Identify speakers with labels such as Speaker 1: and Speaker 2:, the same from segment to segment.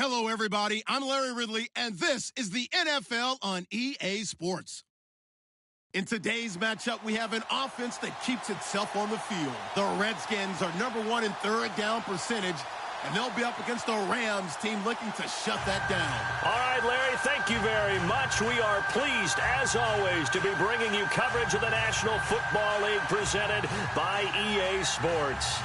Speaker 1: Hello, everybody. I'm Larry Ridley, and this is the NFL on EA Sports. In today's matchup, we have an offense that keeps itself on the field. The Redskins are number one in third down percentage, and they'll be up against the Rams team looking to shut that down.
Speaker 2: All right, Larry, thank you very much. We are pleased, as always, to be bringing you coverage of the National Football League presented by EA Sports.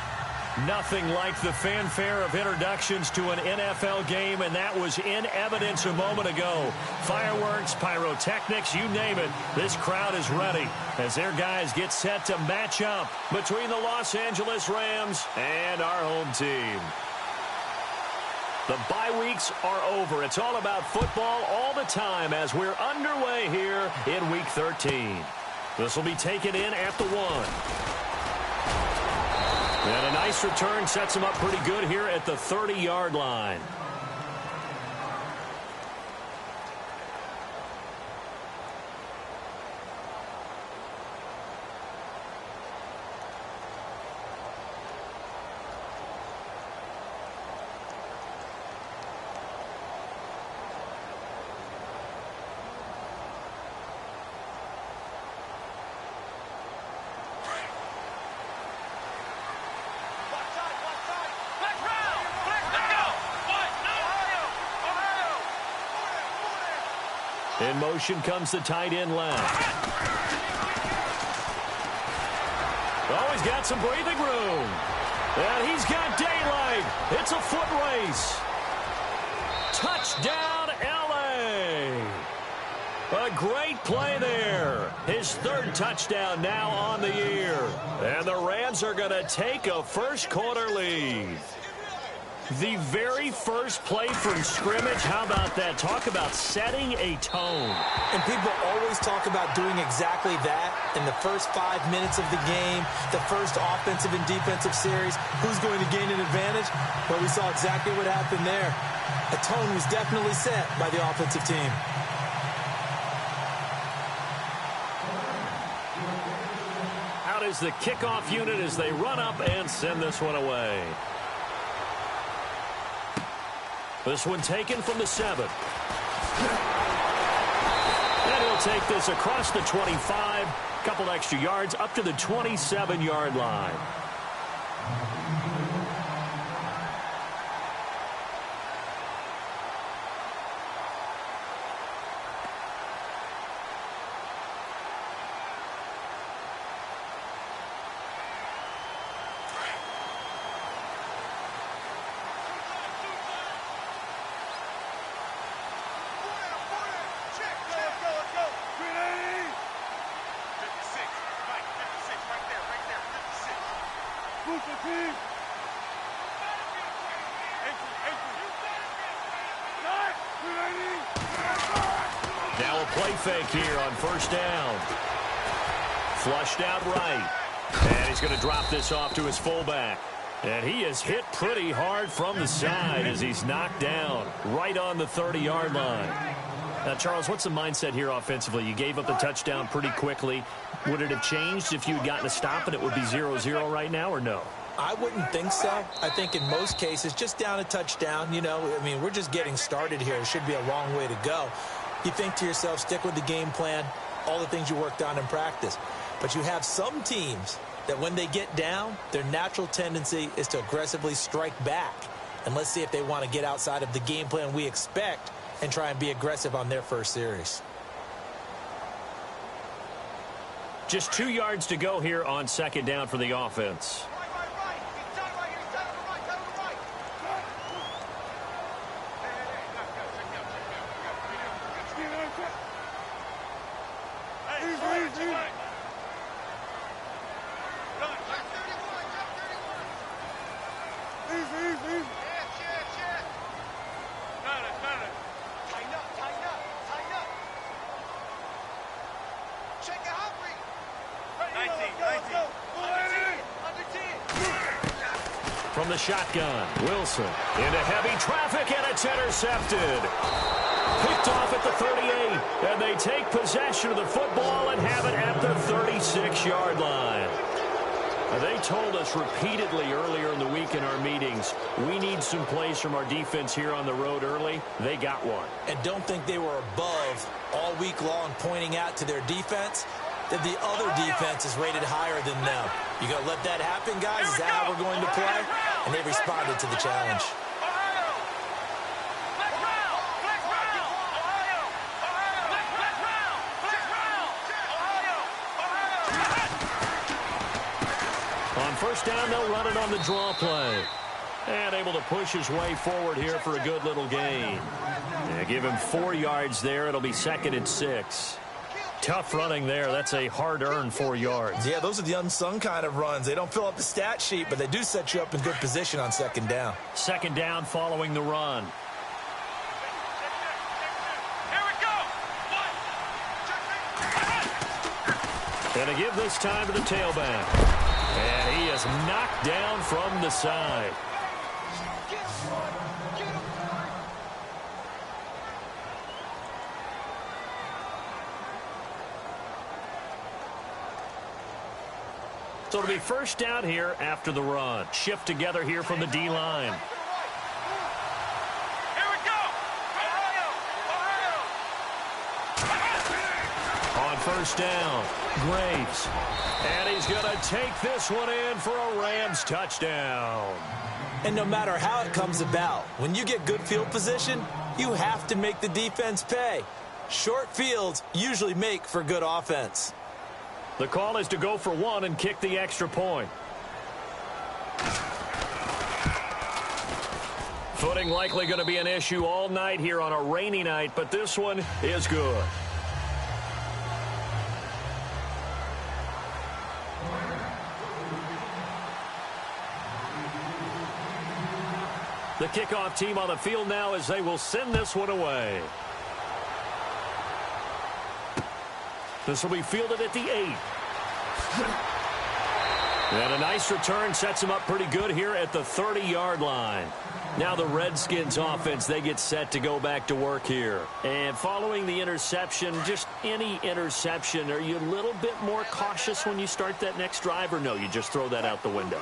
Speaker 2: Nothing like the fanfare of introductions to an NFL game, and that was in evidence a moment ago. Fireworks, pyrotechnics, you name it. This crowd is ready as their guys get set to match up between the Los Angeles Rams and our home team. The bye weeks are over. It's all about football all the time as we're underway here in Week 13. This will be taken in at the 1. And a nice return sets him up pretty good here at the 30-yard line. In motion comes the tight end left. Oh, he's got some breathing room. And he's got daylight. It's a foot race. Touchdown, L.A. A great play there. His third touchdown now on the year. And the Rams are going to take a first-quarter lead. The very first play from scrimmage, how about that? Talk about setting a tone.
Speaker 3: And people always talk about doing exactly that in the first 5 minutes of the game, the first offensive and defensive series. Who's going to gain an advantage? Well, we saw exactly what happened there. A tone was definitely set by the offensive team.
Speaker 2: Out is the kickoff unit as they run up and send this one away. This one taken from the 7. And he'll take this across the 25. Couple extra yards up to the 27-yard line. Now a play fake here on first down. Flushed out right. And he's going to drop this off to his fullback. And he is hit pretty hard from the side as he's knocked down right on the 30-yard line. Now, Charles, what's the mindset here offensively? You gave up the touchdown pretty quickly. Would it have changed if you had gotten a stop and it would be 0-0 right now, or no?
Speaker 3: I wouldn't think so. I think in most cases, just down a touchdown, you know, I mean, we're just getting started here. It should be a long way to go. You think to yourself, stick with the game plan, all the things you worked on in practice. But you have some teams that when they get down, their natural tendency is to aggressively strike back. And let's see if they want to get outside of the game plan we expect and try and be aggressive on their first series.
Speaker 2: Just 2 yards to go here on second down for the offense. From the shotgun, Wilson into heavy traffic, and it's intercepted. Picked off at the 38, and they take possession of the football and have it at the 36-yard line. They told us repeatedly earlier in the week in our meetings, we need some plays from our defense here on the road early. They got one.
Speaker 3: And don't think they were above all week long pointing out to their defense that the other defense is rated higher than them. You going to let that happen, guys? Is that how we're going to play? And they responded to the challenge.
Speaker 2: On first down, they'll run it on the draw play. And able to push his way forward here for a good little gain. Yeah, give him 4 yards there. It'll be 2nd and 6. Tough running there. That's a hard-earned 4 yards.
Speaker 3: Yeah, those are the unsung kind of runs. They don't fill up the stat sheet, but they do set you up in good position on 2nd down.
Speaker 2: 2nd down following the run. And a give this time to the tailback. And he is knocked down from the side. So it'll be first down here after the run. Shift together here from the D-line. On first down, Graves. And he's going to take this one in for a Rams touchdown.
Speaker 3: And no matter how it comes about, when you get good field position, you have to make the defense pay. Short fields usually make for good offense.
Speaker 2: The call is to go for 1 and kick the extra point. Footing likely going to be an issue all night here on a rainy night, but this one is good. The kickoff team on the field now as they will send this one away. This will be fielded at the 8. And a nice return sets him up pretty good here at the 30-yard line. Now the Redskins offense, they get set to go back to work here. And following the interception, just any interception, are you a little bit more cautious when you start that next drive, or no, you just throw that out the window?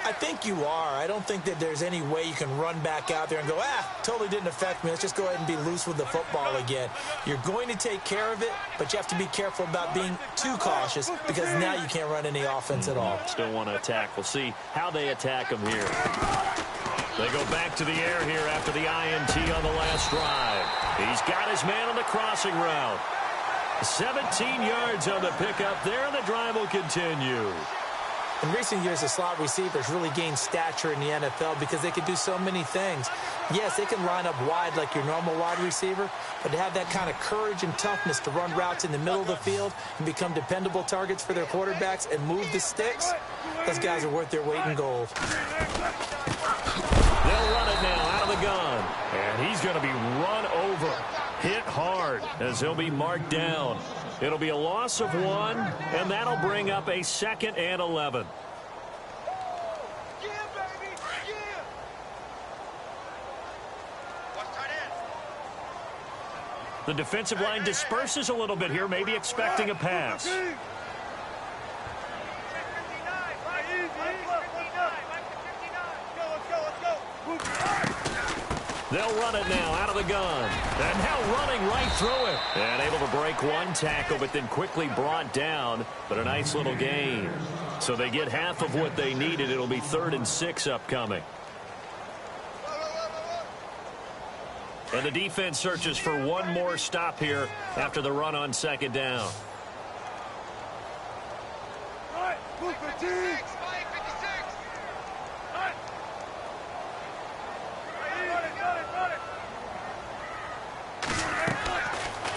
Speaker 3: I think you are. I don't think that there's any way you can run back out there and go, totally didn't affect me. Let's just go ahead and be loose with the football again. You're going to take care of it, but you have to be careful about being too cautious because now you can't run any offense at all.
Speaker 2: Still want to attack. We'll see how they attack them here. They go back to the air here after the INT on the last drive. He's got his man on the crossing route. 17 yards on the pickup there, and the drive will continue.
Speaker 3: In recent years, the slot receivers really gained stature in the NFL because they can do so many things. Yes, they can line up wide like your normal wide receiver, but to have that kind of courage and toughness to run routes in the middle of the field and become dependable targets for their quarterbacks and move the sticks, those guys are worth their weight in gold.
Speaker 2: They'll run it now out of the gun. And he's going to be run over, hit hard as he'll be marked down. It'll be a loss of 1, and that'll bring up a 2nd and 11. The defensive line disperses a little bit here, maybe expecting a pass. They'll run it now out of the gun. And now running right through it. And able to break one tackle, but then quickly brought down. But a nice little gain. So they get half of what they needed. It'll be 3rd and 6 upcoming. And the defense searches for one more stop here after the run on 2nd down.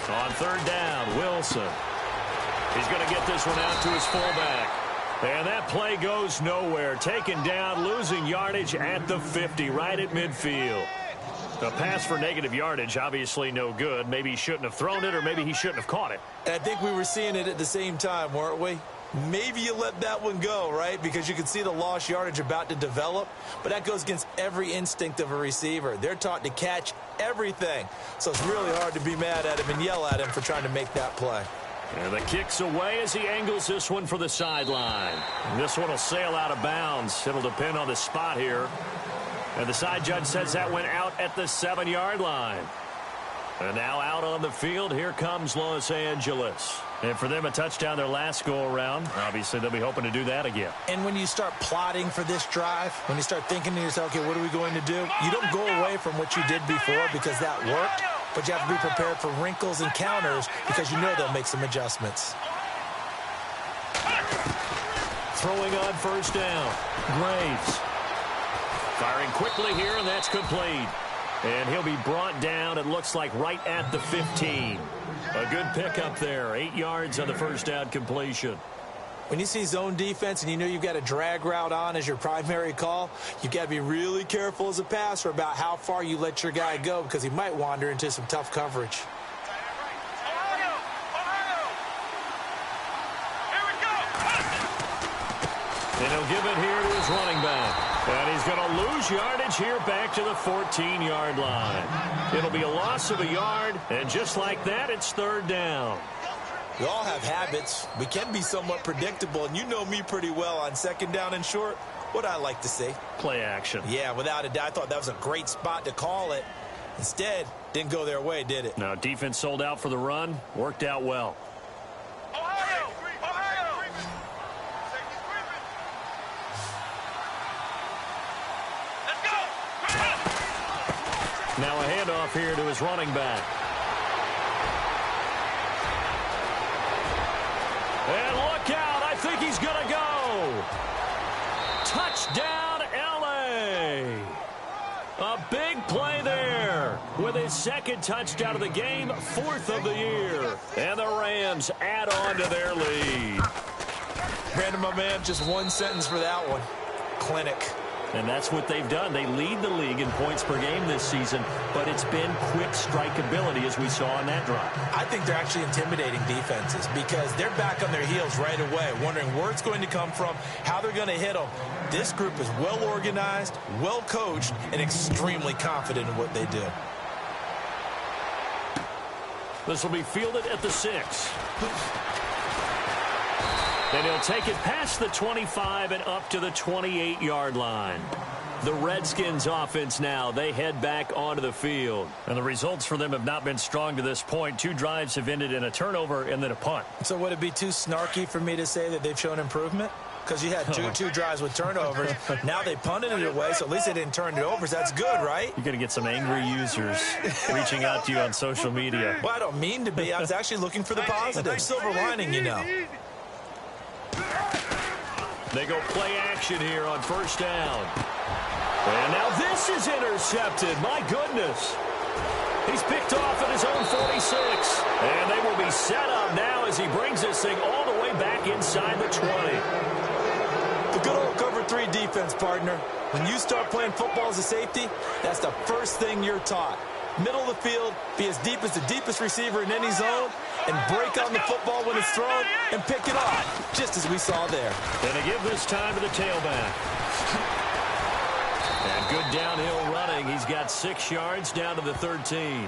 Speaker 2: On 3rd down, Wilson. He's going to get this one out to his fullback. And that play goes nowhere. Taken down, losing yardage at the 50, right at midfield. A pass for negative yardage, obviously no good. Maybe he shouldn't have thrown it, or maybe he shouldn't have caught it.
Speaker 3: And I think we were seeing it at the same time, weren't we? Maybe you let that one go, right? Because you can see the lost yardage about to develop. But that goes against every instinct of a receiver. They're taught to catch everything. So it's really hard to be mad at him and yell at him for trying to make that play.
Speaker 2: And the kick's away as he angles this one for the sideline. This one will sail out of bounds. It'll depend on the spot here. And the side judge says that went out at the 7-yard line. And now out on the field, here comes Los Angeles. And for them, a touchdown their last go-around. Obviously, they'll be hoping to do that again.
Speaker 3: And when you start plotting for this drive, when you start thinking to yourself, okay, what are we going to do? You don't go away from what you did before because that worked, but you have to be prepared for wrinkles and counters because you know they'll make some adjustments.
Speaker 2: Throwing on first down. Graves. Firing quickly here, and that's complete. And he'll be brought down, it looks like, right at the 15. A good pickup there. 8 yards on the first down completion.
Speaker 3: When you see zone defense and you know you've got a drag route on as your primary call, you've got to be really careful as a passer about how far you let your guy go because he might wander into some tough coverage.
Speaker 2: And he'll give it here to his running back. And he's going to lose yardage here back to the 14-yard line. It'll be a loss of a yard, and just like that, it's third down.
Speaker 3: We all have habits. We can be somewhat predictable, and you know me pretty well on second down and short. What I like to say?
Speaker 2: Play action.
Speaker 3: Yeah, without a doubt. I thought that was a great spot to call it. Instead, didn't go their way, did it?
Speaker 2: Now, defense sold out for the run. Worked out well. Now a handoff here to his running back. And look out. I think he's going to go. Touchdown, L.A. A big play there with his second touchdown of the game, 4th of the year. And the Rams add on to their lead.
Speaker 3: Brandon, my man, just one sentence for that one. Clinic.
Speaker 2: And that's what they've done. They lead the league in points per game this season, but it's been quick strike ability as we saw on that drive.
Speaker 3: I think they're actually intimidating defenses because they're back on their heels right away, wondering where it's going to come from, how they're going to hit them. This group is well organized, well coached, and extremely confident in what they do.
Speaker 2: This will be fielded at the 6. And he'll take it past the 25 and up to the 28-yard line. The Redskins offense now, they head back onto the field. And the results for them have not been strong to this point. 2 drives have ended in a turnover and then a punt.
Speaker 3: So would it be too snarky for me to say that they've shown improvement? Because you had two drives with turnovers. Now they punted it away, so at least they didn't turn it over. So that's good, right?
Speaker 2: You're going to get some angry users reaching out to you on social media.
Speaker 3: Well, I don't mean to be. I was actually looking for the positive. Silver lining, you know.
Speaker 2: They go play action here on first down. And now this is intercepted. My goodness. He's picked off at his own 46. And they will be set up now as he brings this thing all the way back inside the 20.
Speaker 3: The good old cover 3 defense, partner. When you start playing football as a safety, that's the first thing you're taught. Middle of the field, be as deep as the deepest receiver in any zone, and break on the football when it's thrown and pick it off, just as we saw there.
Speaker 2: And they give this time to the tailback. And good downhill running. He's got 6 yards down to the 13.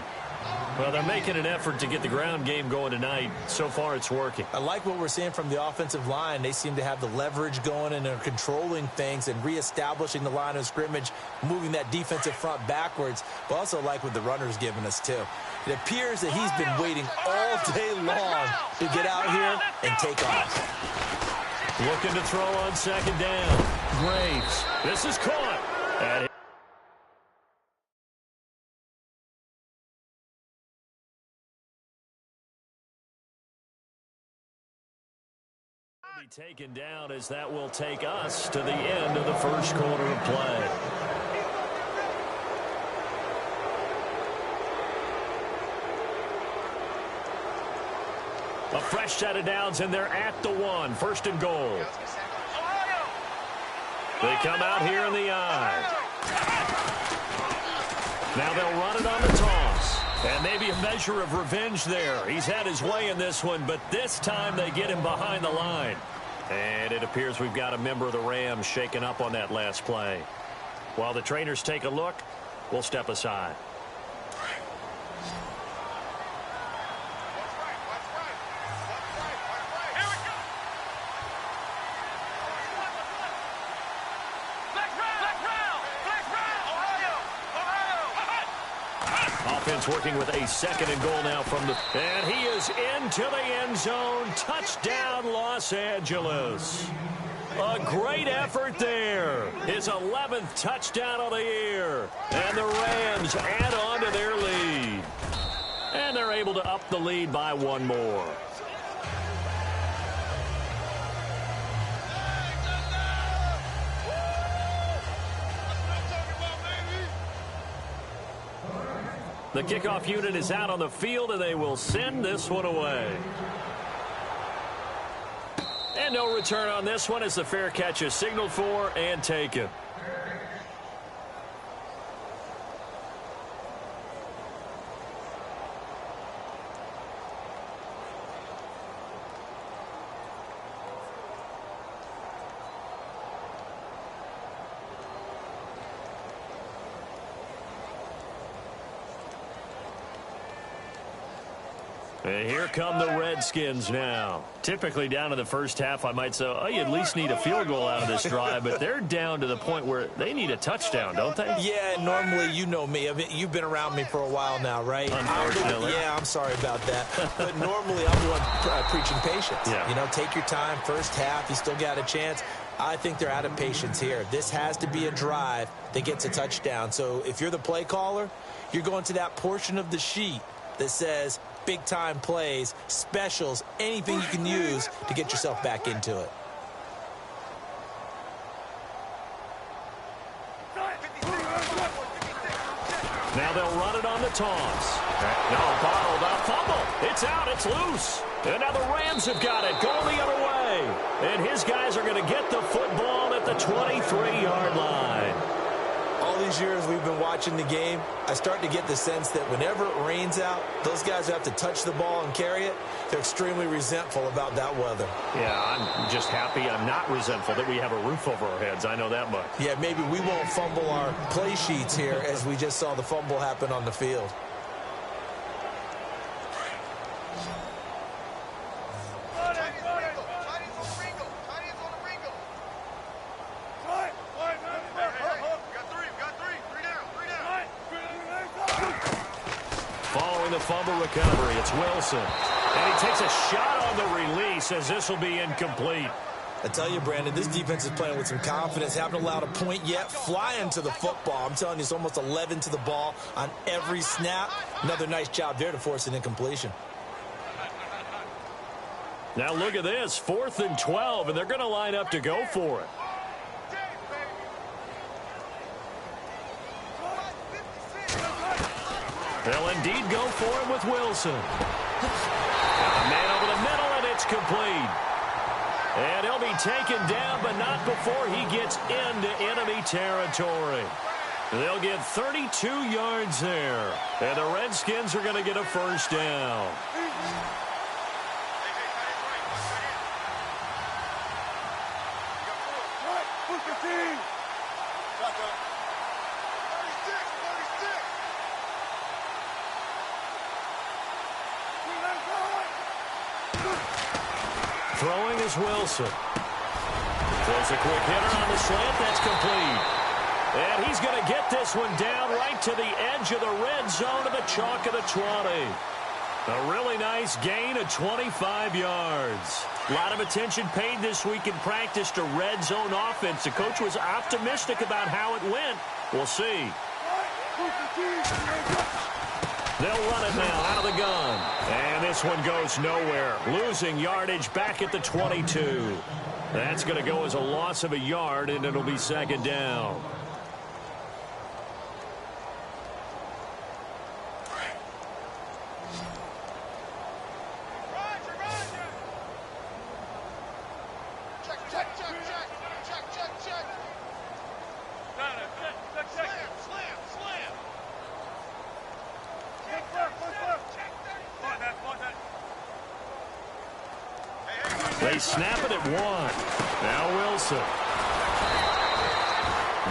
Speaker 2: Well, they're making an effort to get the ground game going tonight. So far, it's working.
Speaker 3: I like what we're seeing from the offensive line. They seem to have the leverage going and are controlling things and reestablishing the line of scrimmage, moving that defensive front backwards, but also like what the runner's giving us, too. It appears that he's been waiting all day long to get out here and take off.
Speaker 2: Looking to throw on second down. Graves. This is caught. And be taken down as that will take us to the end of the first quarter of play. A fresh set of downs, and they're at the 1. 1st and goal. They come out here in the eye. Now they'll run it on the toss. And maybe a measure of revenge there. He's had his way in this one, but this time they get him behind the line. And it appears we've got a member of the Rams shaken up on that last play. While the trainers take a look, we'll step aside. defense working with a second and goal now from the... And he is into the end zone. Touchdown, Los Angeles. A great effort there. His 11th touchdown of the year. And the Rams add on to their lead. And they're able to up the lead by one more. The kickoff unit is out on the field, and they will send this one away. And no return on this one as the fair catch is signaled for and taken. And here come the Redskins now. Typically down to the first half, I might say, oh, you at least need a field goal out of this drive, but they're down to the point where they need a touchdown, don't they?
Speaker 3: Yeah, normally, you know me. I mean, you've been around me for a while now, right?
Speaker 2: Unfortunately.
Speaker 3: Yeah, I'm sorry about that. But normally, I'm the one preaching patience.
Speaker 2: Yeah.
Speaker 3: You know, take your time. First half, you still got a chance. I think they're out of patience here. This has to be a drive that gets a touchdown. So if you're the play caller, you're going to that portion of the sheet that says big-time plays, specials, anything you can use to get yourself back into it.
Speaker 2: Now they'll run it on the toss. No, bottled up, fumble. It's out, it's loose. And now the Rams have got it, going the other way. And his guys are going to get the football at the 23-yard line.
Speaker 3: All these years we've been watching the game, I start to get the sense that whenever it rains out, those guys who have to touch the ball and carry it, they're extremely resentful about that weather.
Speaker 2: Yeah, I'm just happy I'm not resentful that we have a roof over our heads. I know that much.
Speaker 3: Yeah, maybe we won't fumble our play sheets here as we just saw the fumble happen on the field.
Speaker 2: Fumble recovery. It's Wilson. And he takes a shot on the release as this will be incomplete.
Speaker 3: I tell you, Brandon, this defense is playing with some confidence. Haven't allowed a point yet. Flying to the football. I'm telling you, it's almost 11 to the ball on every snap. Another nice job there to force an incompletion.
Speaker 2: Now look at this. 4th and 12, and they're going to line up to go for it. They'll indeed go for him with Wilson. A man over the middle, and it's complete. And he'll be taken down, but not before he gets into enemy territory. They'll get 32 yards there. And the Redskins are going to get a first down. Throwing is Wilson. Throws a quick hitter on the slant. That's complete. And he's going to get this one down right to the edge of the red zone to the chalk of the 20. A really nice gain of 25 yards. A lot of attention paid this week in practice to red zone offense. The coach was optimistic about how it went. We'll see. They'll run it now out of the gun. And this one goes nowhere. Losing yardage back at the 22. That's going to go as a loss of a yard, and it'll be second down. They snap it at 1. Now Wilson.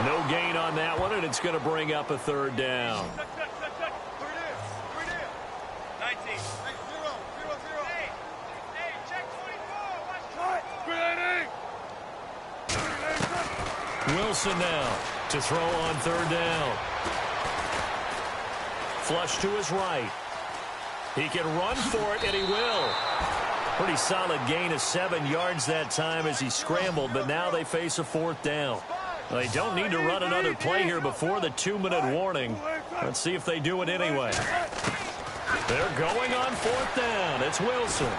Speaker 2: No gain on that one, and it's going to bring up a third down. Wilson now to throw on third down. Flush to his right. He can run for it, and he will. Pretty solid gain of 7 yards that time as he scrambled, but now they face a 4th down. They don't need to run another play here before the 2-minute warning. Let's see if they do it anyway. They're going on 4th down. It's Wilson.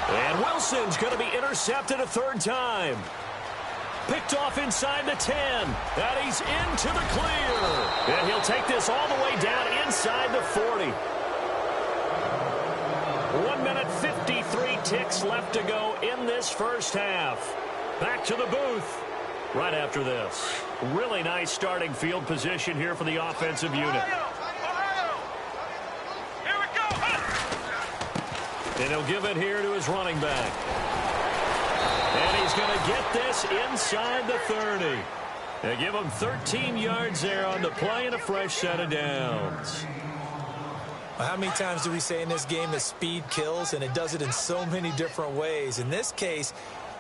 Speaker 2: And Wilson's going to be intercepted a 3rd time. Picked off inside the 10. And he's into the clear. And he'll take this all the way down inside the 40. 1 minute 53 ticks left to go in this first half. Back to the booth right after this. Really nice starting field position here for the offensive unit. And he'll give it here to his running back. And he's going to get this inside the 30. They give him 13 yards there on the play and a fresh set of downs.
Speaker 3: Well, how many times do we say in this game that speed kills, and it does it in so many different ways? In this case,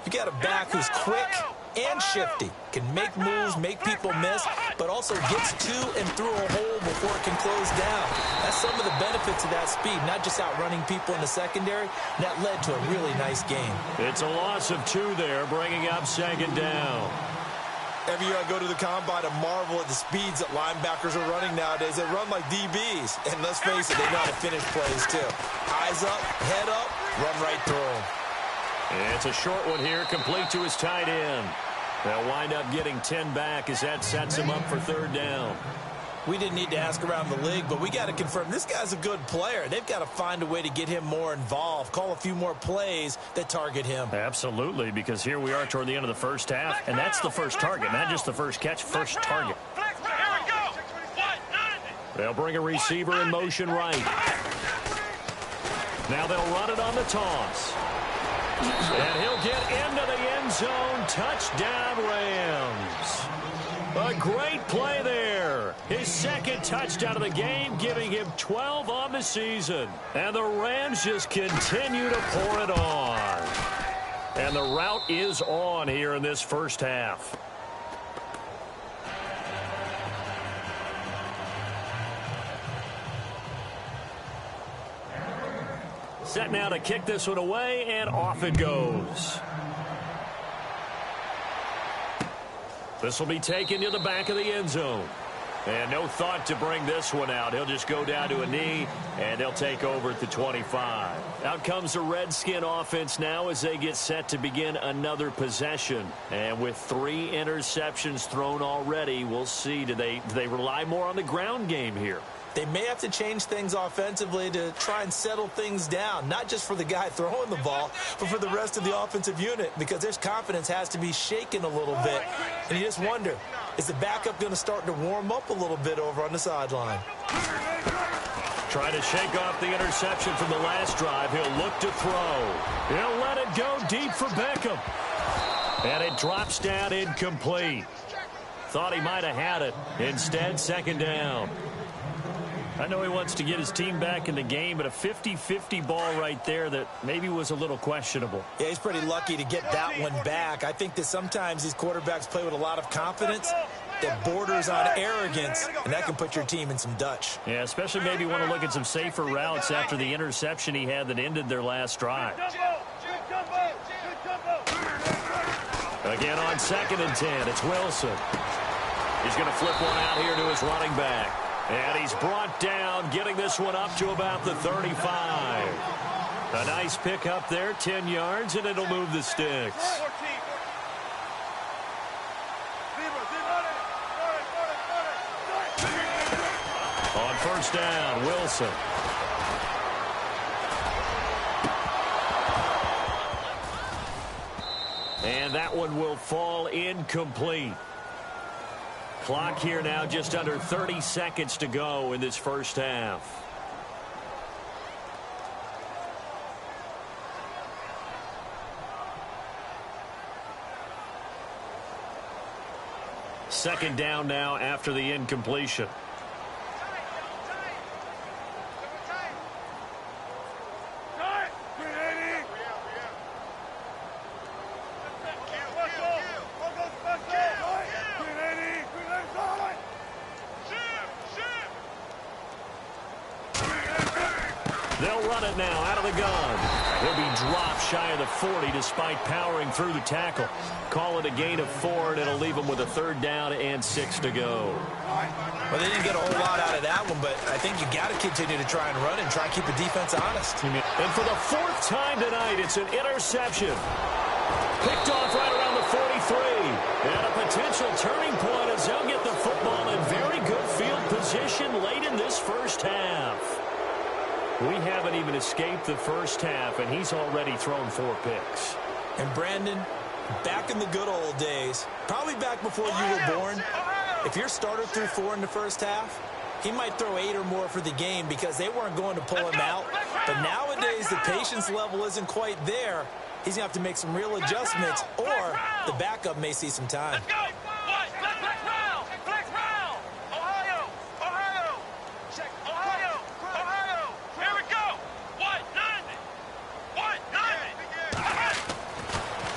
Speaker 3: you got a back who's quick and shifty, can make moves, make people miss, but also gets to and through a hole before it can close down. That's some of the benefits of that speed, not just outrunning people in the secondary. That led to a really nice game.
Speaker 2: It's a loss of 2 there, bringing up 2nd down.
Speaker 3: Every year I go to the combine and marvel at the speeds that linebackers are running nowadays. They run like DBs, and let's face it, they know how to finish plays too. Eyes up, head up, run right through them.
Speaker 2: It's a short one here, complete to his tight end. They'll wind up getting 10 back as that sets him up for 3rd down.
Speaker 3: We didn't need to ask around the league, but we got to confirm this guy's a good player. They've got to find a way to get him more involved, call a few more plays that target him.
Speaker 2: Absolutely, because here we are toward the end of the first half, and that's the first target, not just the first catch, first target. They'll bring a receiver in motion right. Now they'll run it on the toss. And he'll get into the end zone. Touchdown, Rams. A great play there. His 2nd touchdown of the game, giving him 12 on the season. And the Rams just continue to pour it on. And the route is on here in this first half. Set now to kick this one away, and off it goes. This will be taken to the back of the end zone. And no thought to bring this one out. He'll just go down to a knee, and they'll take over at the 25. Out comes the Redskin offense now as they get set to begin another possession. And with 3 interceptions thrown already, we'll see. Do they rely more on the ground game here?
Speaker 3: They may have to change things offensively to try and settle things down, not just for the guy throwing the ball, but for the rest of the offensive unit, because their confidence has to be shaken a little bit. And you just wonder, is the backup going to start to warm up a little bit over on the sideline?
Speaker 2: Trying to shake off the interception from the last drive. He'll look to throw. He'll let it go deep for Beckham. And it drops down incomplete. Thought he might have had it. Instead, 2nd down. I know he wants to get his team back in the game, but a 50-50 ball right there that maybe was a little questionable.
Speaker 3: Yeah, he's pretty lucky to get that one back. I think that sometimes these quarterbacks play with a lot of confidence that borders on arrogance, and that can put your team in some Dutch.
Speaker 2: Yeah, especially maybe want to look at some safer routes after the interception he had that ended their last drive. Again on 2nd and 10, it's Wilson. He's going to flip one out here to his running back. And he's brought down, getting this one up to about the 35. A nice pick up there, 10 yards, and it'll move the sticks. On 1st down, Wilson. And that one will fall incomplete. Clock here now just under 30 seconds to go in this first half. Second down now after the incompletion. They'll run it now out of the gun. He'll be dropped shy of the 40 despite powering through the tackle. Call it a gain of 4, and it'll leave him with a 3rd down and 6 to go.
Speaker 3: Well, they didn't get a whole lot out of that one, but I think you got to continue to try and run and try and keep the defense honest.
Speaker 2: And for the 4th time tonight, it's an interception. Picked off right around the 43. And a potential turning point as they'll get the football in very good field position late in this first half. We haven't even escaped the first half, and he's already thrown 4 picks.
Speaker 3: And Brandon, back in the good old days, probably back before you were born, if your starter threw 4 in the first half, he might throw 8 or more for the game because they weren't going to pull him out. But nowadays, the patience level isn't quite there. He's going to have to make some real adjustments, or the backup may see some time.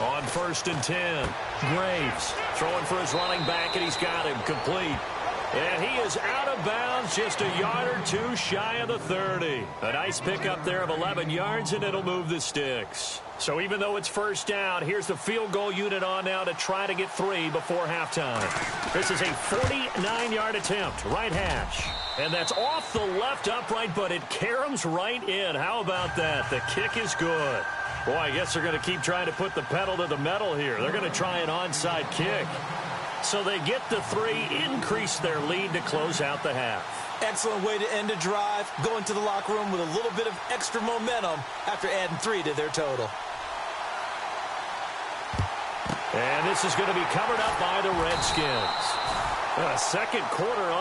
Speaker 2: On 1st and 10, Graves throwing for his running back, and he's got him complete. And he is out of bounds, just a yard or 2 shy of the 30. A nice pickup there of 11 yards, and it'll move the sticks. So even though it's 1st down, here's the field goal unit on now to try to get 3 before halftime. This is a 49-yard attempt, right hash. And that's off the left upright, but it caroms right in. How about that? The kick is good. Boy, I guess they're going to keep trying to put the pedal to the metal here. They're going to try an onside kick. So they get the 3, increase their lead to close out the half.
Speaker 3: Excellent way to end a drive, going to the locker room with a little bit of extra momentum after adding 3 to their total.
Speaker 2: And this is going to be covered up by the Redskins. Second quarter on.